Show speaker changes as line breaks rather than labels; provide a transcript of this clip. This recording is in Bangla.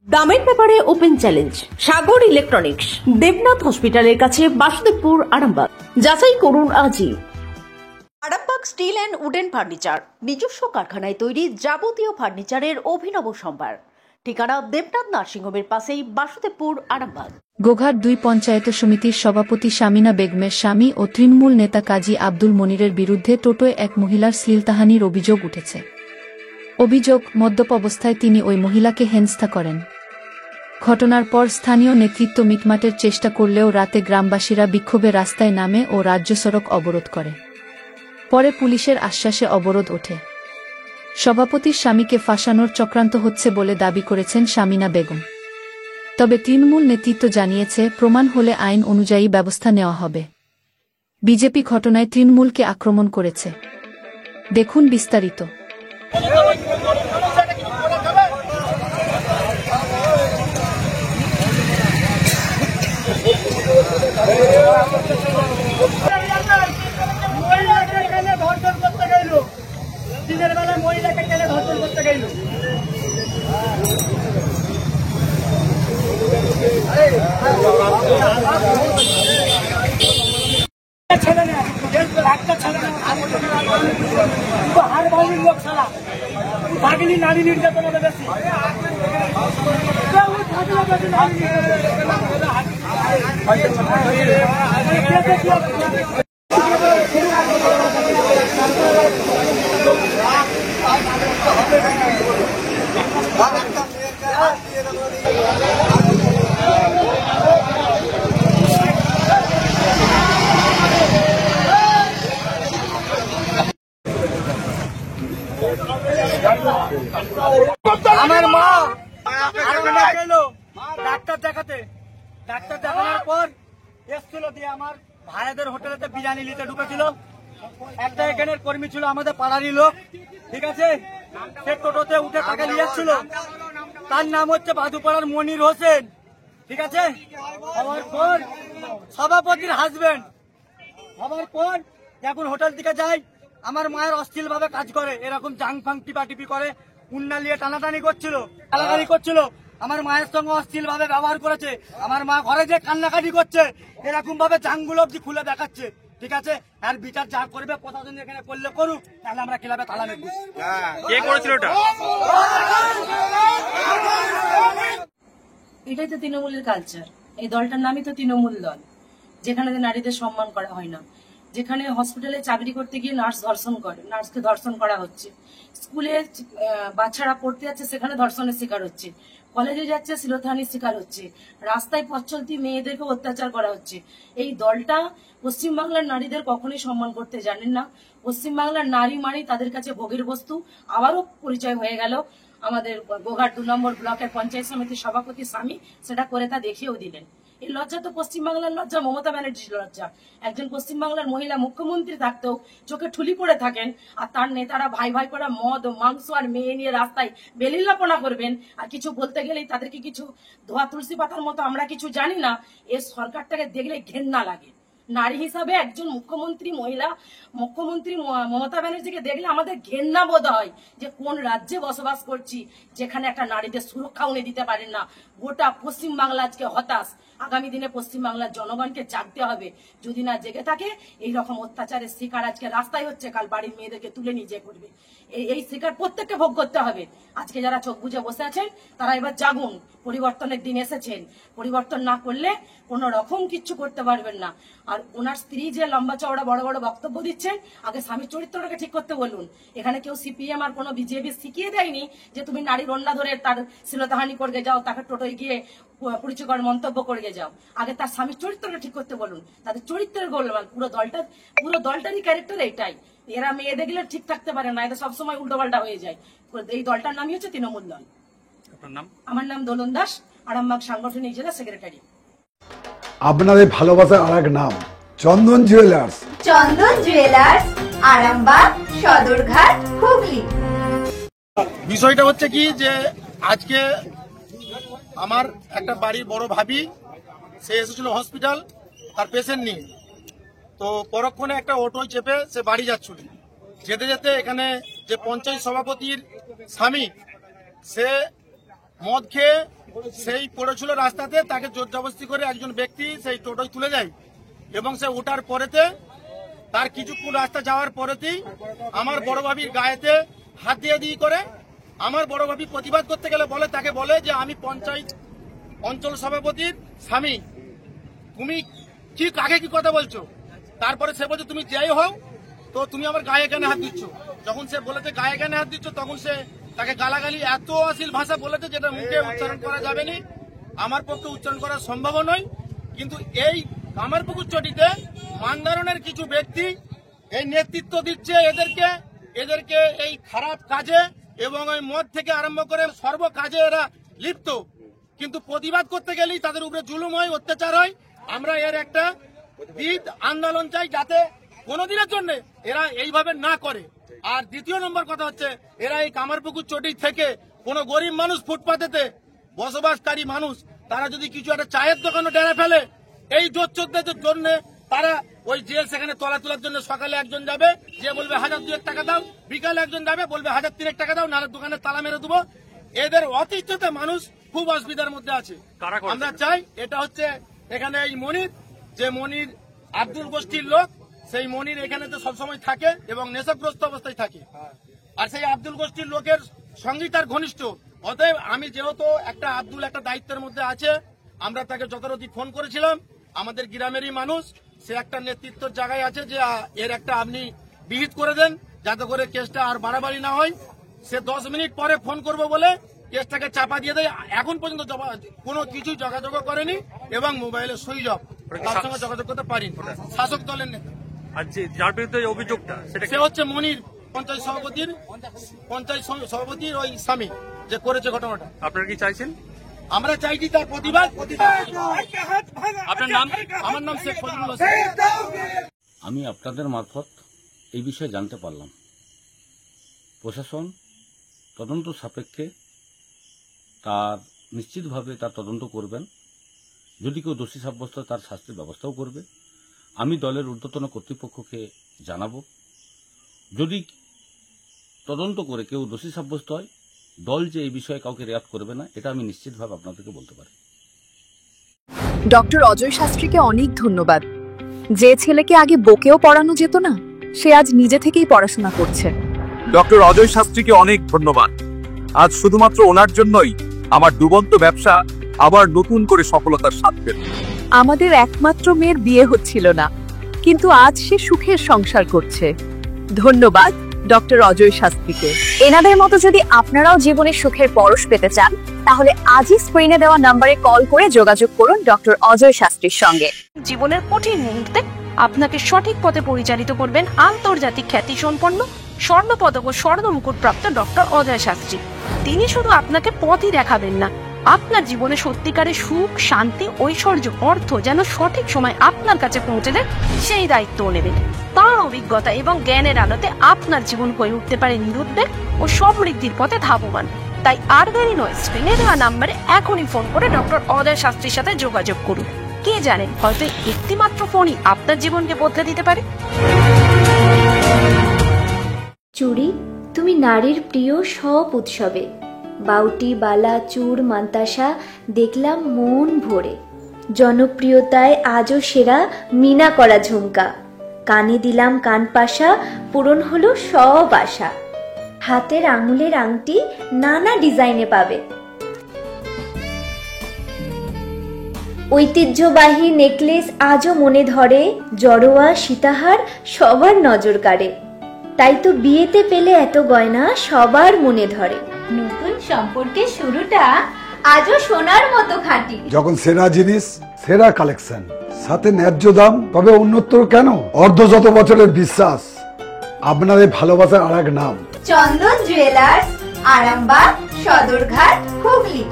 দামের ব্যাপারে ওপেন চ্যালেঞ্জ সাগর ইলেকট্রনিক্স, দেবনাথ হসপিটালের কাছে, বাসুদেবপুর, আরামবাগ। যাচাই করুন আজই। Arambagh steel and wooden furniture, নিজস্ব কারখানায় তৈরি যাবতীয় ফার্নিচারের অভিনব সম্ভার। ঠিকানা দেবনাথ নার্সিংহোমের পাশেই, বাসুদেবপুর, আরামবাগ।
গোঘাট ২ পঞ্চায়েত সমিতির সভাপতি শামিনা বেগমের স্বামী ও তৃণমূল নেতা কাজী আব্দুল মনিরের বিরুদ্ধে টোটোয় এক মহিলার শ্লীলতাহানির অভিযোগ উঠেছে। অভিযোগ, মদ্যপ অবস্থায় তিনি ওই মহিলাকে হেনস্থা করেন। ঘটনার পর স্থানীয় নেতৃত্ব মিটমাটের চেষ্টা করলেও রাতে গ্রামবাসীরা বিক্ষোভে রাস্তায় নামে ও রাজ্য সড়ক অবরোধ করে। পরে পুলিশের আশ্বাসে অবরোধ ওঠে। সভাপতির স্বামীকে ফাঁসানোর চক্রান্ত হচ্ছে বলে দাবি করেছেন শামিনা বেগম। তবে তৃণমূল নেতৃত্ব জানিয়েছে, প্রমাণ হলে আইন অনুযায়ী ব্যবস্থা নেওয়া হবে। বিজেপি ঘটনায় তৃণমূলকে আক্রমণ করেছে। দেখুন বিস্তারিত।
দিনের বেলা মহিলাকে কেন ধর্ষণ করতে গেল? ছেলে না, একটা ছেলে না, হার ভাঙির লোক ছাড়া ভাগিনী নারী নির্যাতন হবে বেশি। আমার মা গেল ডাক্তার দেখাতে, ডাক্তার দেখানোর পর এসছিল দিয়ে আমার ভাইদের হোটেলেতে বিরিয়ানি নিতে ঢুকেছিল। একটা এখানের কর্মী ছিল আমাদের পাড়ারই লোক, ঠিক আছে, সে টোটোতে উঠে তাকে নিয়ে যাচ্ছিল। তার নাম হচ্ছে বাদুপাড়ার মনির হোসেন, ঠিক আছে। হওয়ার পর সভাপতির হাজবেন্ড হওয়ার পর এখন হোটেল থেকে যায়, আমার মায়ের অশ্লীল ভাবে কাজ করে, এরকম জাং ফাং টিপি করে, উন্না নিয়ে টানাটানি করছিল, টানাটানি করছিল। আমার মায়ের সঙ্গে অশ্লীল ভাবে ব্যবহার করেছে। আমার মা ঘরে যে কান্নাকাটি করছে, এরকম ভাবে জাংগুলো অব্দি খুলে দেখাচ্ছে, ঠিক আছে। আর বিচার যা করবে প্রশাসন এখানে করলে করুক, তাহলে আমরা ক্লাবে তালা মেঘ।
কে করেছিল এটা?
এটাই তো তৃণমূলের কালচার। এই দলটার নামই তো তৃণমূল দল, যেখানে নারীদের সম্মান করা হয় না, যেখানে হসপিটালে চাকরি করতে গিয়ে নার্সকে ধর্ষণ করা হচ্ছে, স্কুলে বাচ্চারা পড়তে যাচ্ছে সেখানে ধর্ষণের শিকার হচ্ছে, কলেজে যাচ্ছে শ্লীলতাহানির শিকার হচ্ছে, রাস্তায় পথ চলতি মেয়েদেরকে অত্যাচার করা হচ্ছে। এই দলটা পশ্চিমবাংলার নারীদের কখনোই সম্মান করতে জানেন না। পশ্চিমবাংলার নারী মানে তাদের কাছে ভোগের বস্তু। আবারও পরিচয় হয়ে গেল আমাদের গোঘাট ২ নম্বর ব্লকের পঞ্চায়েত সমিতির সভাপতি স্বামী সেটা করে তা দেখিয়েও দিলেন। এই লজ্জা তো পশ্চিমবাংলার লজ্জা, মমতা ব্যানার্জির লজ্জা। একজন পশ্চিমবাংলার মহিলা মুখ্যমন্ত্রী থাকতেও চোখে ঠুলি পড়ে থাকেন, আর তার নেতারা ভাই ভাই করা মদ মাংস আর মেয়ে নিয়ে রাস্তায় বেলিলাপনা করবেন, আর কিছু বলতে গেলেই তাদেরকে কিছু ধোয়া তুলসী পাতার মতো আমরা কিছু জানি না। এই সরকারটাকে দেখলে ঘেন্না লাগে। নারী হিসাবে একজন মুখ্যমন্ত্রী মমতা ব্যানার্জিকে দেখলে আমাদের ঘেন্না বোধ হয় যে কোন রাজ্যে বসবাস করছি, যেখানে একটা নারীদের সুরক্ষা উনি দিতে পারেন না। গোটা পশ্চিমবাংলা আজকে হতাশ। আগামী দিনে পশ্চিমবাংলার জনগণকে জাগতে হবে। যদি না জেগে থাকে, এই রকম অত্যাচারের শিকার আজকে রাস্তায় হচ্ছে, কাল বাড়ির মেয়েদেরকে তুলে নিয়ে যে করবে। এই শিকার প্রত্যেককে ভোগ করতে হবে। আজকে যারা চোখ বুঝে বসে আছেন তারা এবার জাগুন। পরিবর্তনের দিন এসেছেন, পরিবর্তন না করলে কোন রকম কিচ্ছু করতে পারবেন না। আর ওনার স্ত্রী যে লম্বা চওড়া বড় বড় বক্তব্য দিচ্ছেন, আগে স্বামীর চরিত্রটাকে ঠিক করতে বলুন। এখানে কেউ সিপিএম আর কোনো বিজেপি শিখিয়ে দেয়নি যে তুমি নারীর অন্যা ধরে তার শ্লীলতাহানি করে যাও, তাকে টোটোয় গিয়ে পরিচয়কর মন্তব্য করে যাও। আগে তার স্বামীর চরিত্রটা ঠিক করতে বলুন। তাদের চরিত্রের গোলমাল, পুরো দলটারই ক্যারেক্টার এটাই। এরা মেয়ে দেখলে ঠিক থাকতে পারে না, এদের সবসময় উল্টোপাল্টা হয়ে যায়। এই দলটার নামই হচ্ছে তৃণমূল দল। আমার নাম দোলন দাস, আরামবাগ সাংগঠনিক জেলা সেক্রেটারি।
আপনাদের ভালোবাসার আর এক নাম চন্দন জুয়েলার্স।
চন্দন জুয়েলার্স, আরামবাগ, সদরঘাট, হুগলি।
বিষয়টা হচ্ছে কি যে আজকে আমার একটা বাড়ির বড় ভাবি, সে এসেছিল হসপিটাল তার পেশেন্ট নিয়ে। তো পরক্ষণে একটা অটোয় চেপে সে বাড়ি যাচ্ছিল। যেতে যেতে এখানে যে পঞ্চায়েত সভাপতির স্বামী, সে মদ খেয়ে সেই পড়েছিল রাস্তাতে, তাকে জোর জবরদস্তি করে একজন ব্যক্তি সেই টোটোয় তুলে যায় এবং সে ওঠার পরেতে তার কিছুক্ষণ রাস্তা যাওয়ার পরেতেই আমার বড় ভাবির গায়েতে হাত দিয়ে করে আমার বড় ভাবি প্রতিবাদ করতে গেলে তাকে বলে যে আমি পঞ্চায়েত অঞ্চল সভাপতির স্বামী, তুমি কি কাকে কি কথা বলছো। তারপরে সে বলছে তুমি যেই হও তো তুমি আমার গায়ে কেন হাত দিচ্ছ। যখন সে বলেছে গায়ে কেন হাত দিচ্ছ তখন সে তাকে গালাগালি এত অশ্লীল ভাষা বলেছে যেটা মুখে উচ্চারণ করা যাবে না, আমার পক্ষে উচ্চারণ করা সম্ভব নয়। কিন্তু এই কামারপুকুর চটিতে মানধারণের কিছু ব্যক্তি এই নেতৃত্ব দিচ্ছে এদেরকে এই খারাপ কাজে এবং ওই মদ থেকে আরম্ভ করে সর্ব কাজে এরা লিপ্ত। কিন্তু প্রতিবাদ করতে গেলেই তাদের উপরে জুলুম হয়, অত্যাচার হয়। আমরা এর একটা বিদ আন্দোলন চাই যাতে কোনোদিনের জন্য এরা এইভাবে না করে। আর দ্বিতীয় নম্বর কথা হচ্ছে এরা এই কামারপুকুর চটি থেকে কোনো গরিব মানুষ, ফুটপাতেতে বসবাসকারী মানুষ, তারা যদি কিছু একটা চায়ের দোকানে ডেরে ফেলে এই জোচ্চোরদের জন্য তারা ওই যে সেখানে তলা তোলার জন্য সকালে একজন যাবে যে বলবে 1000-2000 টাকা দাও, বিকালে একজন যাবে বলবে 1000-3000 টাকা দাও, নাহলে দোকানে তালা মেরে দেবো। এদের অতিষ্ঠতে মানুষ খুব অসুবিধার মধ্যে আছে। আমরা চাই এটা হচ্ছে এখানে এই মনির, যে মনির আব্দুল গোষ্ঠীর লোক, সেই মনির এখানে তো সবসময় থাকে এবং নেশাগ্রস্ত অবস্থায় থাকে। আর সেই আব্দুল গোষ্ঠীর লোকের সঙ্গেই তার ঘনিষ্ঠ। অতএব আমি যেহেতু একটা আব্দুল একটা দায়িত্বের মধ্যে আছে, আমরা তাকে যথারীতি ফোন করেছিলাম। আমাদের গ্রামেরই মানুষ, সে একটা নেতৃত্বের জায়গায় আছে যে এর একটা আপনি বিহিত করে দেন যাতে করে কেসটা আর বাড়াবাড়ি না হয়। সে 10 মিনিট পরে ফোন করবো বলে কেসটাকে চাপা দিয়ে দেয়। এখন পর্যন্ত কোনো কিছু যোগাযোগ করেনি এবং মোবাইলে সুইচ অফ, তার সঙ্গে যোগাযোগ করতে পারিনি। শাসক দলের নেতা
যার বিরুদ্ধে অভিযোগটা
সে হচ্ছে মনির, পঞ্চায়েত সভাপতির ওই স্বামী যে করেছে ঘটনাটা।
আপনারা কি চাইছেন?
আমরা চাইছি তার প্রতিবাদ।
আপনার নাম?
আমার নাম শেখ ফজলুল হোসেন।
আমি আপনাদের মারফত এই বিষয়ে জানতে পারলাম প্রশাসন তদন্ত সাপেক্ষে তার নিশ্চিতভাবে তার তদন্ত করবেন। যদি কেউ দোষী সাব্যস্ত হয় তার শাস্তির ব্যবস্থাও করবে। আমি দলের ঊর্ধ্বতন কর্তৃপক্ষকে জানাবো, যদি তদন্ত করে কেউ দোষী সাব্যস্ত হয় দল যে এই বিষয়ে কাউকে রেয়াত করবে না, এটা আমি নিশ্চিতভাবে আপনাদেরকে বলতে পারি।
ডক্টর অজয় শাস্ত্রীকে অনেক ধন্যবাদ। যে ছেলেকে আগে বকেও পড়ানো যেত না, সে আজ নিজে থেকেই পড়াশোনা করছে।
ডক্টর অজয় শাস্ত্রীকে অনেক ধন্যবাদ। আজ শুধুমাত্র ওনার জন্যই আমার ডুবন্ত ব্যবসা আবার নতুন করে সফলতার স্বাদ পেল।
আমাদের একমাত্র মেয়ের বিয়ে হচ্ছিল না, কিন্তু আজ সে সুখের সংসার করছে। ধন্যবাদ ডক্টর অজয় শাস্ত্রীকে। এনাদের মতো যদি আপনারাও জীবনে সুখের পরশ পেতে চান, তাহলে আজই স্ক্রিনে দেওয়া নম্বরে কল করে যোগাযোগ করুন ডক্টর অজয় শাস্ত্রীর সঙ্গে।
জীবনের কঠিন মুহূর্তে আপনাকে সঠিক পথে পরিচালিত করবেন আন্তর্জাতিক খ্যাতিসম্পন্ন স্বর্ণপদক ও স্বর্ণ মুকুট প্রাপ্ত ডক্টর অজয় শাস্ত্রী। তিনি শুধু আপনাকে পথই দেখাবেন না, আপনার জীবনে সত্যিকারের সুখ, শান্তি, ঐশ্বর্য, অর্থ যেন সঠিক সময় আপনার কাছে পৌঁছে দেন সেই দায়িত্বও নেবেন। তার অভিজ্ঞতা এবং জ্ঞানের আলোতে আপনার জীবন হয়ে উঠতে পারে নিরুদ্বেগ ও সমৃদ্ধির পথে ধাবমান। তাই আর দেরি নয়, স্ক্রিনে দেওয়া নাম্বারে এখনই ফোন করে ডক্টর অজয় শাস্ত্রীর সাথে যোগাযোগ করুন। কে জানেন, হয়তো একটি মাত্র ফোনই আপনার জীবনকে বদলে দিতে পারে।
চুড়ি, তুমি নারীর প্রিয় সব উৎসবে। বাউটি, বালা, চূড়, মান্তাসা দেখলাম মন ভরে। জনপ্রিয়তায় আজও সেরা মিনা করা ঝুমকা। কানে দিলাম কানপাশা, পূরণ হলো সব আশা। হাতের আঙুলের আংটি নানা ডিজাইনে পাবে। ঐতিহ্যবাহী নেকলেস আজও মনে ধরে। জড়োয়া, সীতাহার সবার নজর কাড়ে। তাই তো বিয়েতে পেলে এত গয়না সবার মনে ধরে। নতুন সম্পর্কের শুরুটা আজও সোনার মতো খাঁটি।
যখন সেরা জিনিস, সেরা কালেকশন, সাথে ন্যায্য দাম, তবে উন্নতর কেন? অর্ধশত বছরের বিশ্বাস, আপনাদের ভালোবাসার আরেক নাম
চন্দন জুয়েলার্স, আরামবাগ, সদরঘাট, হুগলি।